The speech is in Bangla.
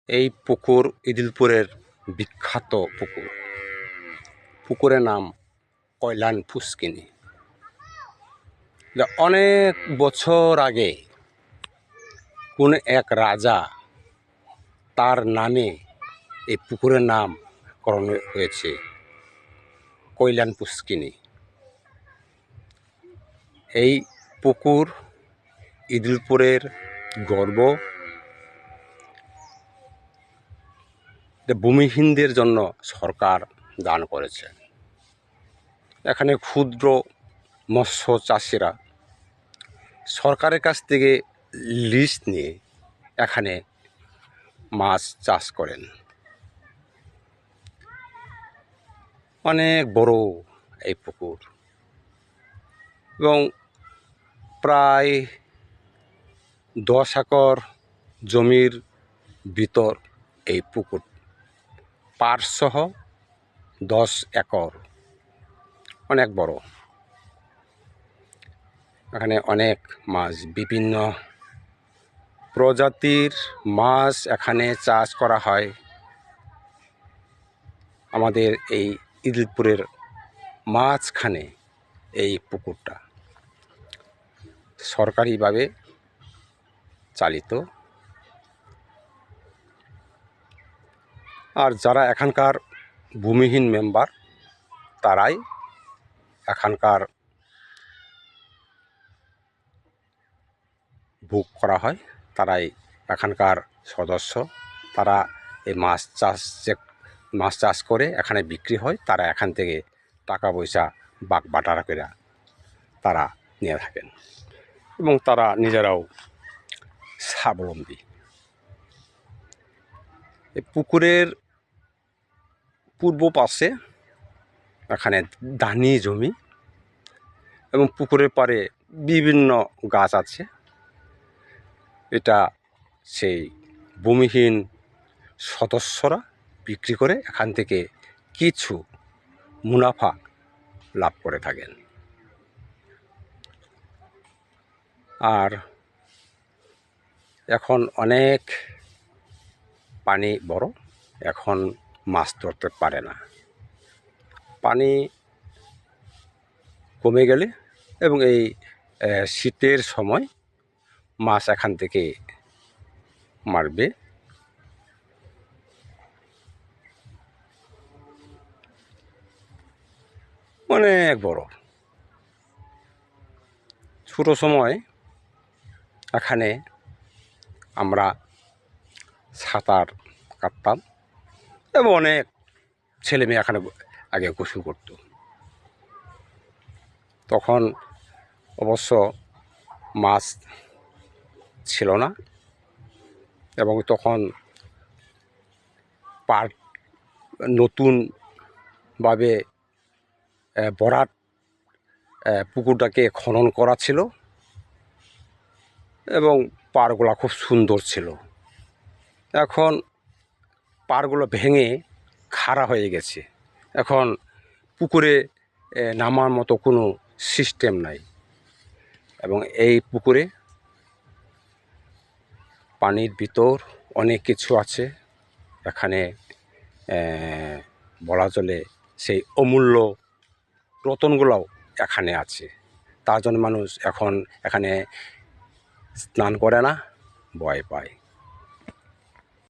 এই পুকুর ইদিলপুরের বিখ্যাত পুকুর। পুকুরের নাম কল্যাণ পুষ্কিনী। অনেক বছর আগে কোন এক রাজা তার নামে এই পুকুরের নামকরণ হয়েছে কল্যাণ পুষ্কিনী। এই পুকুর ইদিলপুরের গর্ব। ভূমিহীনদের জন্য সরকার দান করেছে। এখানে ক্ষুদ্র মৎস্য চাষিরা সরকারের কাছ থেকে লিজ নিয়ে এখানে মাছ চাষ করেন। অনেক বড় এই পুকুর এবং প্রায় 10 একর জমির ভিতর এই পুকুর, পাড়সহ 10 একর, অনেক বড়। এখানে অনেক মাছ, বিভিন্ন প্রজাতির মাছ এখানে চাষ করা হয়। আমাদের এই ইদিলপুরের মাঝখানে এই পুকুরটা সরকারিভাবে চালিত। আর যারা এখানকার ভূমিহীন মেম্বার, তারাই এখানকার বুক করা হয়, তারাই এখানকার সদস্য। তারা এই মাছ চাষ করে এখানে বিক্রি হয়, তারা এখান থেকে টাকা পয়সা বাটারা করে তারা নিয়ে থাকেন এবং তারা নিজেরাও স্বাবলম্বী। এই পুকুরের পূর্ব পাশে এখানে ধানি জমি এবং পুকুরের পাড়ে বিভিন্ন গাছ আছে। এটা সেই ভূমিহীন সদস্যরা বিক্রি করে এখান থেকে কিছু মুনাফা লাভ করে থাকেন। আর এখন অনেক পানি বড়, এখন মাছ ধরতে পারে না। পানি কমে গেলে এবং এই শীতের সময় মাছ এখান থেকে মারবে। অনেক বড়। ছোট সময় এখানে আমরা সাঁতার কাটতাম এবং অনেক ছেলে মেয়ে এখানে আগে গোসল করত। তখন অবশ্য মাছ ছিল না এবং তখন পার্ক নতুনভাবে ভরাট পুকুরটাকে খনন করা ছিল এবং পাড়গুলো খুব সুন্দর ছিল। এখন পাড়গুলো ভেঙে খাড়া হয়ে গেছে। এখন পুকুরে নামার মতো কোনো সিস্টেম নাই এবং এই পুকুরে পানির ভিতর অনেক কিছু আছে। এখানে বলা চলে সেই অমূল্য রতনগুলোও এখানে আছে। তার জন্য মানুষ এখন এখানে স্নান করে না, ভয় পায়।